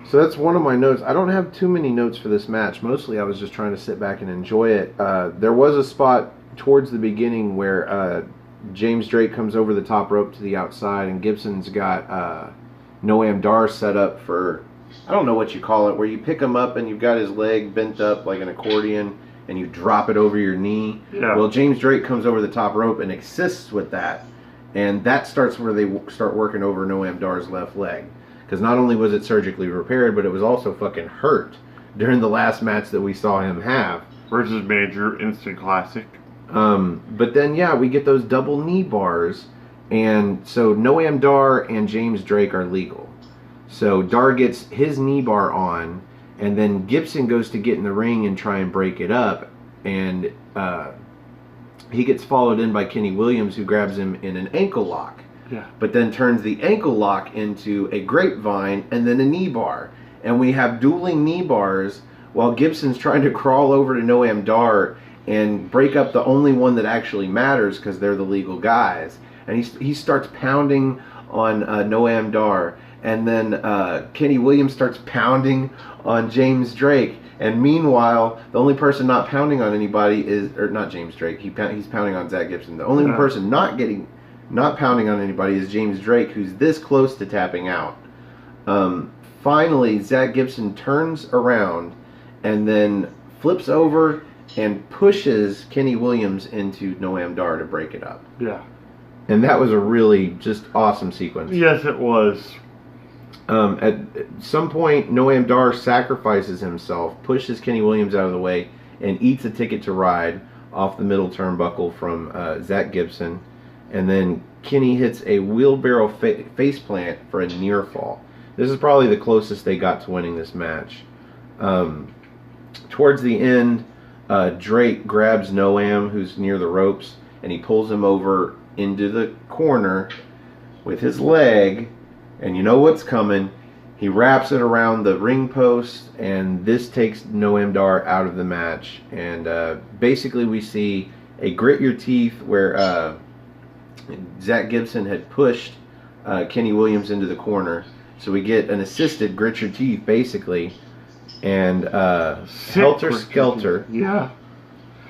So that's one of my notes. I don't have too many notes for this match. Mostly I was just trying to sit back and enjoy it. There was a spot towards the beginning where James Drake comes over the top rope to the outside, and Gibson's got Noam Dar set up for, I don't know what you call it, where you pick him up and you've got his leg bent up like an accordion and you drop it over your knee. Yeah. Well, James Drake comes over the top rope and assists with that. And that starts where they start working over Noam Dar's left leg. Because not only was it surgically repaired, but it was also fucking hurt during the last match that we saw him have. Versus Major, instant classic. But then, yeah, we get those double knee bars. And so Noam Dar and James Drake are legal. So Dar gets his knee bar on, and then Gibson goes to get in the ring and try and break it up. And he gets followed in by Kenny Williams, who grabs him in an ankle lock. Yeah. But then turns the ankle lock into a grapevine and then a knee bar. And we have dueling knee bars while Gibson's trying to crawl over to Noam Dar and break up the only one that actually matters because they're the legal guys. And he starts pounding on Noam Dar. And then Kenny Williams starts pounding on James Drake. And meanwhile, the only person not pounding on anybody is, or not James Drake, he's pounding on Zach Gibson. The only person not pounding on anybody is James Drake, who's this close to tapping out. Finally, Zach Gibson turns around and then flips over and pushes Kenny Williams into Noam Dar to break it up. Yeah. And that was a really just awesome sequence. Yes, it was. At some point, Noam Dar sacrifices himself, pushes Kenny Williams out of the way, and eats a ticket to ride off the middle turnbuckle from Zach Gibson. And then Kenny hits a wheelbarrow faceplant for a near fall. This is probably the closest they got to winning this match. Towards the end, Drake grabs Noam, who's near the ropes, and he pulls him over into the corner with his leg. And you know what's coming. He wraps it around the ring post, and this takes Noam Dar out of the match. And basically we see a grit your teeth where Zach Gibson had pushed Kenny Williams into the corner. So we get an assisted grit your teeth, basically. And Helter Skelter, yeah,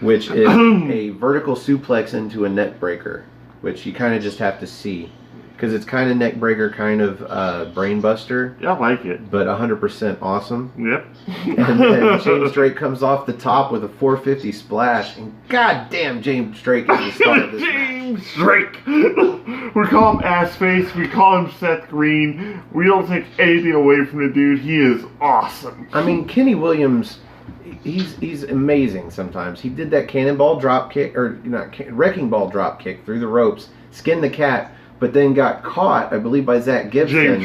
which is a vertical suplex into a neck breaker, which you kind of just have to see. Because it's kind of neck breaker, kind of brain buster. Yeah, I like it. But 100% awesome. Yep. And then James Drake comes off the top with a 450 splash. And goddamn, James Drake is the star of this James Drake! We call him Assface. We call him Seth Green. We don't take anything away from the dude. He is awesome. I mean, Kenny Williams, he's amazing sometimes. He did that cannonball drop kick, or not, wrecking ball drop kick through the ropes, skinned the cat, but then got caught, I believe, by Zach Gibson.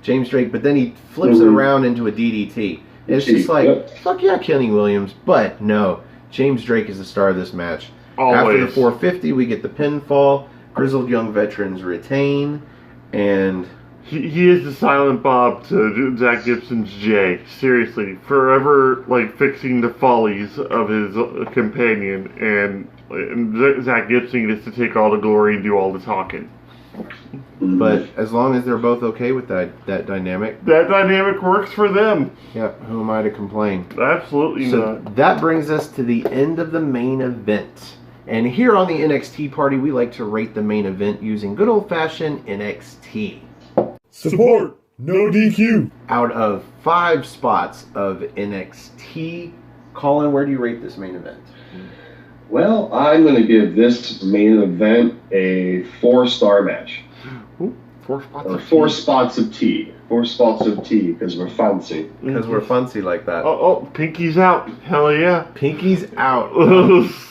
James Drake, but then he flips it around into a DDT. And it's just like, fuck yeah, Kenny Williams. But no, James Drake is the star of this match. Always. After the 450, we get the pinfall. Grizzled Young Veterans retain. And he is the silent Bob to Zach Gibson's Jay. Seriously. Forever, like, fixing the follies of his companion. And Zach Gibson gets to take all the glory and do all the talking. But as long as they're both okay with that dynamic. That dynamic works for them. Yeah, who am I to complain? Absolutely not. That brings us to the end of the main event. And here on the NXT party, we like to rate the main event using good old-fashioned NXT. Support, no DQ. Out of 5 spots of NXT, Colin, where do you rate this main event? Well, I'm going to give this main event a 4-star match. Ooh, 4 spots or of 4 tea. spots of tea. 4 spots of tea, because we're fancy. Because we're fancy like that. Oh, Pinky's out. Hell yeah. Pinky's out.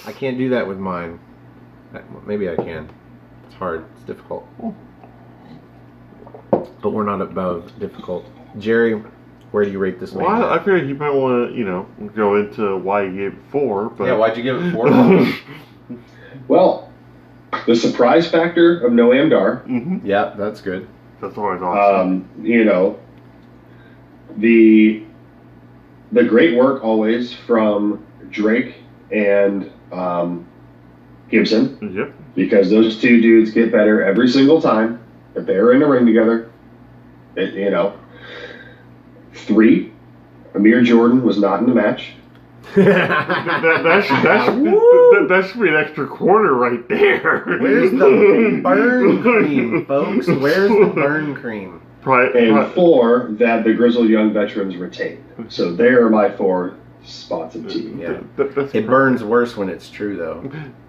I can't do that with mine. Maybe I can. It's hard. It's difficult. But we're not above difficult. Jerry, Where do you rate this main Well, event? I figured you might want to, go into why you gave it 4. But Yeah, why'd you give it 4? Well, the surprise factor of Noam Dar. Mm-hmm. Yeah, that's good. That's always awesome. The great work always from Drake and Gibson. Yep. Because those two dudes get better every single time if they're in the ring together. 3, Amir Jordan was not in the match. That should be an extra quarter right there. Where's the burn cream, folks? Where's the burn cream? And 4, that the Grizzled Young Veterans retained. So there are my 4 spots of tea. Yeah. It burns worse when it's true, though.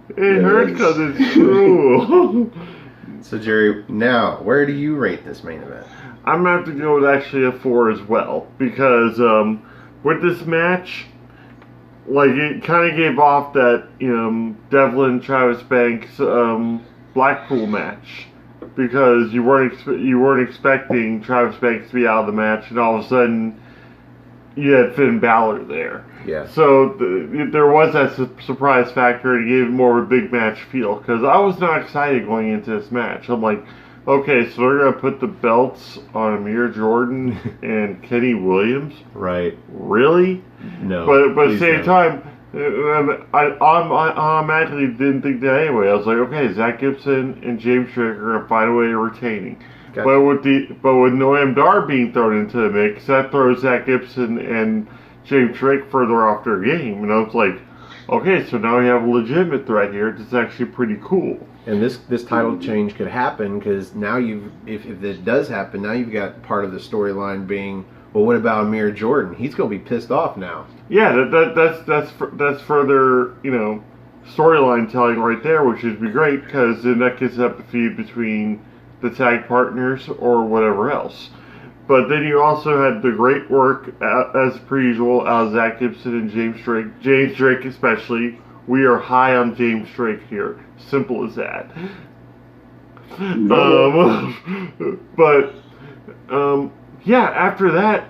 It hurts because it's true. So, Jerry, now, where do you rate this main event? I'm going to have to go with actually a 4 as well. Because with this match, it kind of gave off that Devlin Travis Banks Blackpool match. Because you weren't expecting Travis Banks to be out of the match, and all of a sudden you had Finn Balor there. Yeah. So there was that surprise factor, and it gave it more of a big match feel. Because I was not excited going into this match. I'm like, okay, so they're gonna put the belts on Amir Jordan and Kenny Williams. Right. Really? No. But at the same time, I automatically didn't think that anyway. I was like, okay, Zach Gibson and James Drake are gonna find a way of retaining. Gotcha. But with Noam Dar being thrown into the mix, that throws Zach Gibson and James Drake further off their game. And I was like, okay, so now we have a legitimate threat here. It's actually pretty cool. And this title change could happen because now if it does happen, now you've got part of the storyline being, well, what about Amir Jordan? He's going to be pissed off now. Yeah, that's further storyline telling right there, which would be great because then that gets up the feud between the tag partners or whatever else. But then you also had the great work as per usual out of Zach Gibson and James Drake. James Drake especially. We are high on James Drake here. Simple as that. Yeah, after that,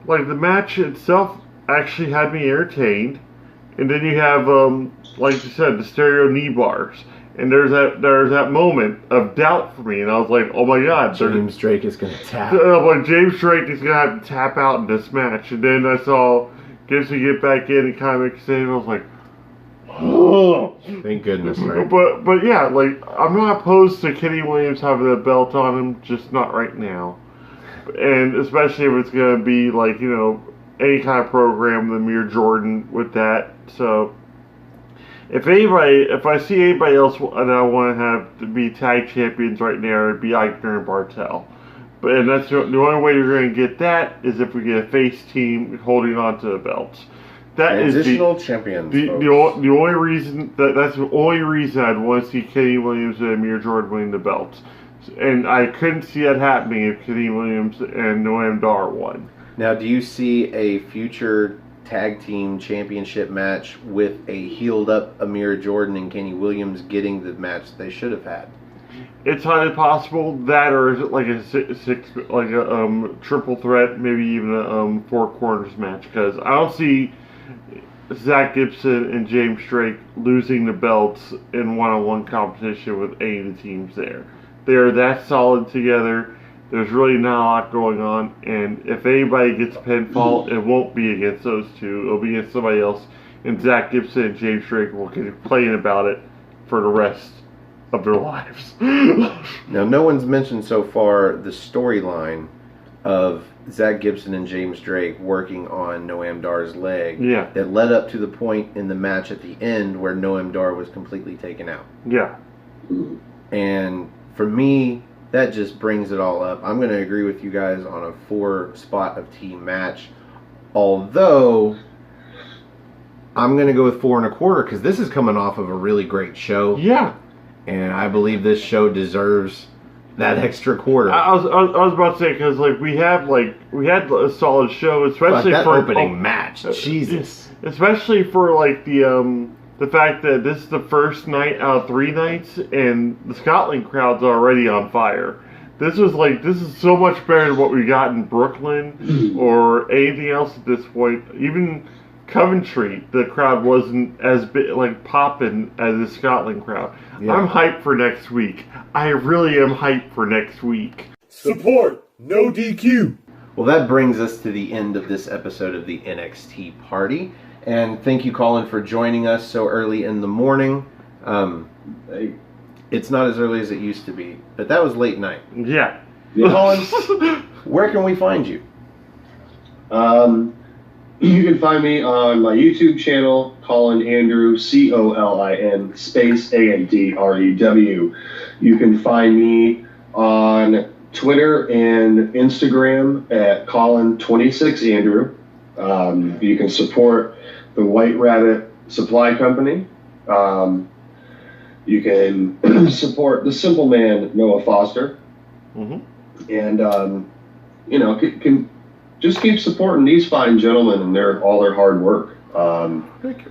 the match itself actually had me entertained. And then you have, like you said, the stereo knee bars. And there's that moment of doubt for me. And I was like, oh my God. James Drake is going to tap. James Drake is going to have to tap out in this match. And then I saw Gibson get back in and kind of make a save. I was like, oh. Thank goodness, right? But yeah, I'm not opposed to Kenny Williams having that belt on him, just not right now. And especially if it's going to be any kind of program with Amir Jordan with that. So if I see anybody else that I want to have to be tag champions right now, it'd be Eichner and Bartel. And that's the only way you're going to get that is if we get a face team holding on to the belts. Transitional champions. The only reason that's the only reason I'd want to see Kenny Williams and Amir Jordan winning the belts, and I couldn't see that happening if Kenny Williams and Noam Dar won. Now, do you see a future tag team championship match with a healed up Amir Jordan and Kenny Williams getting the match they should have had? It's highly possible that, or is it like a triple threat, maybe even a 4 corners match? Because I don't see Zach Gibson and James Drake losing the belts in one-on-one competition with any of the teams there. They are that solid together. There's really not a lot going on, and if anybody gets a pinfall, it won't be against those two. It'll be against somebody else, and Zach Gibson and James Drake will complain about it for the rest of their lives. Now, no one's mentioned so far the storyline of Zach Gibson and James Drake working on Noam Dar's leg that led up to the point in the match at the end where Noam Dar was completely taken out. Yeah. And for me, that just brings it all up. I'm going to agree with you guys on a 4 spot of team match. Although, I'm going to go with 4 1/4 because this is coming off of a really great show. Yeah. And I believe this show deserves that extra quarter. I was about to say because we had a solid show, especially that for opening match. Jesus. Especially for the fact that this is the first night out of 3 nights, and the Scotland crowd's already on fire. This is so much better than what we got in Brooklyn or anything else at this point. Even Coventry, the crowd wasn't as big, like popping as the Scotland crowd. Yeah. I'm hyped for next week. I really am hyped for next week. Support No DQ. Well, that brings us to the end of this episode of the NXT party. And thank you, Colin, for joining us so early in the morning. It's not as early as it used to be, but that was late night. Yeah. Colin, where can we find you? You can find me on my YouTube channel, Colin Andrew, COLIN space ANDREW. You can find me on Twitter and Instagram at Colin26Andrew. You can support the White Rabbit Supply Company. You can support the Simple Man, Noah Foster. And, can just keep supporting these fine gentlemen and all their hard work. Thank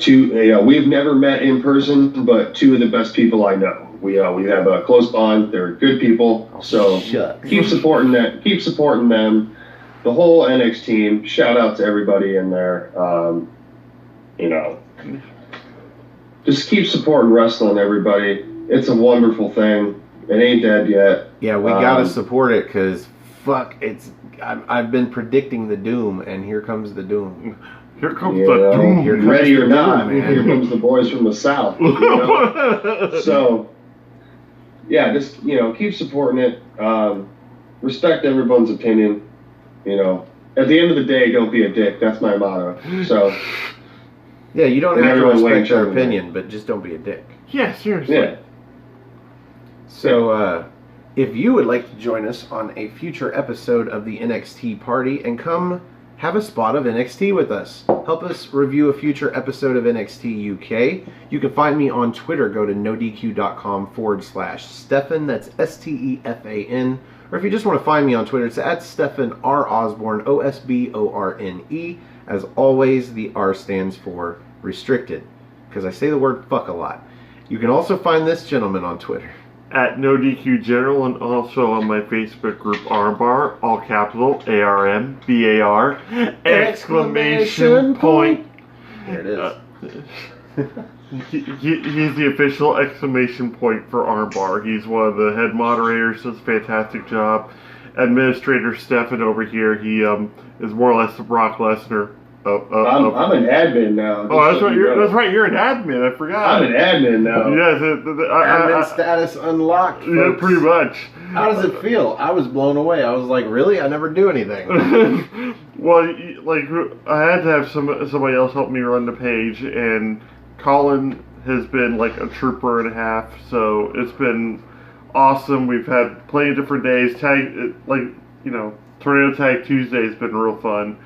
you. We've never met in person, but two of the best people I know. We have a close bond. They're good people. So keep supporting that. Keep supporting them. The whole NXT team. Shout out to everybody in there. Just keep supporting wrestling, everybody. It's a wonderful thing. It ain't dead yet. Yeah, we gotta support it because I've been predicting the doom, and here comes the doom. Here comes the doom. Here comes ready or not, man. Here comes the boys from the South. So, yeah, just keep supporting it. Respect everyone's opinion. At the end of the day, don't be a dick. That's my motto. So. Yeah, you don't have to respect their opinion, but just don't be a dick. Yeah, seriously. Yeah. So, if you would like to join us on a future episode of the NXT party and come have a spot of NXT with us, help us review a future episode of NXT UK, you can find me on Twitter. Go to nodq.com/Stefan. That's STEFAN. Or if you just want to find me on Twitter, it's at Stefan R. Osborne, OSBORNE. As always, the R stands for restricted, because I say the word fuck a lot. You can also find this gentleman on Twitter. At NoDQ General, and also on my Facebook group Armbar, all capital, ARMBAR, exclamation point. There it is. He's the official exclamation point for Armbar. He's one of the head moderators, does a fantastic job. Administrator Stefan over here, he is more or less the Brock Lesnar. I'm an admin now. Oh, that's right. That's right. You're an admin. I forgot. I'm an admin now. Yes, admin status unlocked. Folks. Yeah, pretty much. How does it feel? I was blown away. I was like, really? I never do anything. Well, like I had to have somebody else help me run the page, and Colin has been like a trooper and a half. So it's been awesome. We've had plenty of different days. Tornado Tag Tuesday has been real fun,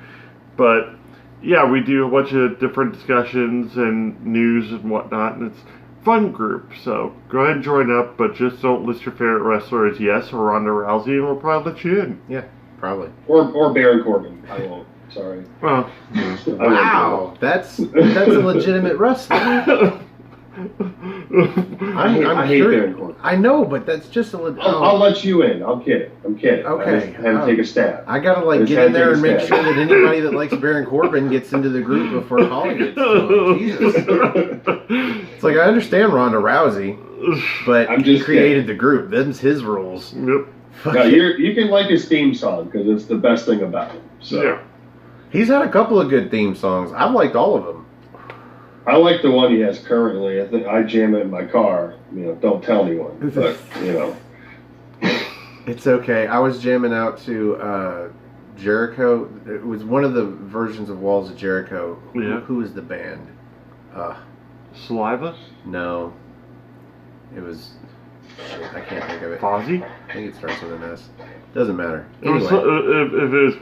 but. Yeah, we do a bunch of different discussions and news and whatnot, and it's a fun group. So go ahead and join up, but just don't list your favorite wrestler as yes or Ronda Rousey, and we'll probably let you in. Yeah, probably. Or Baron Corbin. I won't. Sorry. Well, wow, that's a legitimate wrestler. I hate Baron Corbin. I know, but that's just a. I'll let you in. I'm kidding. Okay. I had to take a stab. I gotta get in there and make sure that anybody that likes Baron Corbin gets into the group before Colin gets to him. Jesus. It's like I understand Ronda Rousey, but he created the group. Them's his rules. Yep. No, you can like his theme song because it's the best thing about him. So. Yeah. He's had a couple of good theme songs. I've liked all of them. I like the one he has currently. I think I jam it in my car. Don't tell anyone. But it's okay. I was jamming out to Jericho. It was one of the versions of Walls of Jericho. Yeah. Who was the band? Saliva? No. It was. I can't think of it. Fozzy? I think it starts with an S. Doesn't matter. Anyway. Anyway. If it was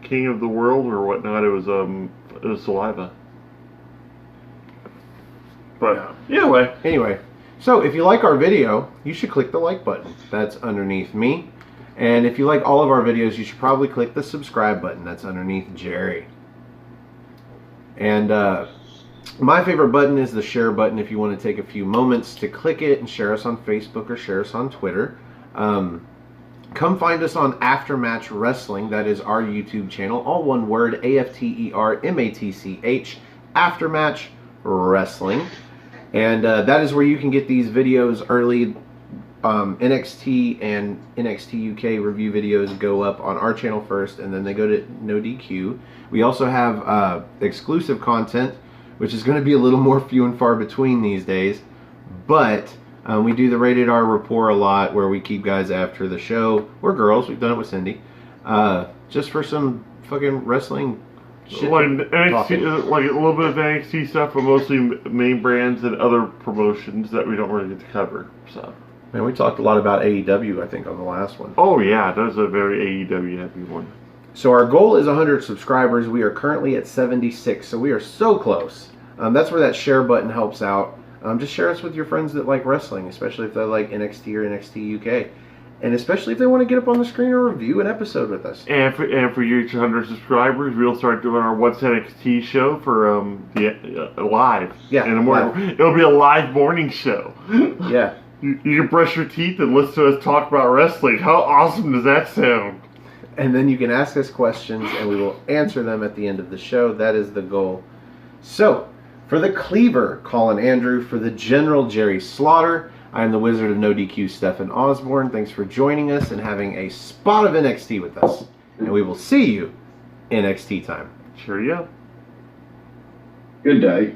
King of the World or whatnot, it was Saliva. But anyway, so if you like our video, you should click the like button. That's underneath me. And if you like all of our videos, you should probably click the subscribe button. That's underneath Jerry. And my favorite button is the share button if you want to take a few moments to click it and share us on Facebook or share us on Twitter. Come find us on Aftermatch Wrestling. That is our YouTube channel. All one word, AFTERMATCH, Aftermatch Wrestling. And that is where you can get these videos early. NXT and NXT UK review videos go up on our channel first, and then they go to No DQ. We also have exclusive content, which is going to be a little more few and far between these days. But we do the Rated R Report a lot, where we keep guys after the show, or girls. We've done it with Cindy. Just for some fucking wrestling shit. Like NXT, like a little bit of NXT stuff, but mostly main brands and other promotions that we don't really get to cover. So. Man, we talked a lot about AEW, I think, on the last one. Oh yeah, that was a very AEW heavy one. So our goal is 100 subscribers. We are currently at 76, so we are so close. That's where that share button helps out. Just share us with your friends that like wrestling, especially if they like NXT or NXT UK. And especially if they want to get up on the screen or review an episode with us. And for you 100 subscribers, we'll start doing our What's NXT show for live. Yeah, in the morning. live. It'll be a live morning show. Yeah. You can brush your teeth and listen to us talk about wrestling. How awesome does that sound? And then you can ask us questions, and we will answer them at the end of the show. That is the goal. So, for the Cleaver, Colin Andrew. For the General, Jerry Slaughter. I am the Wizard of No DQ, Stephen Osborne. Thanks for joining us and having a spot of NXT with us. And we will see you in NXT time. Cheerio. Good day.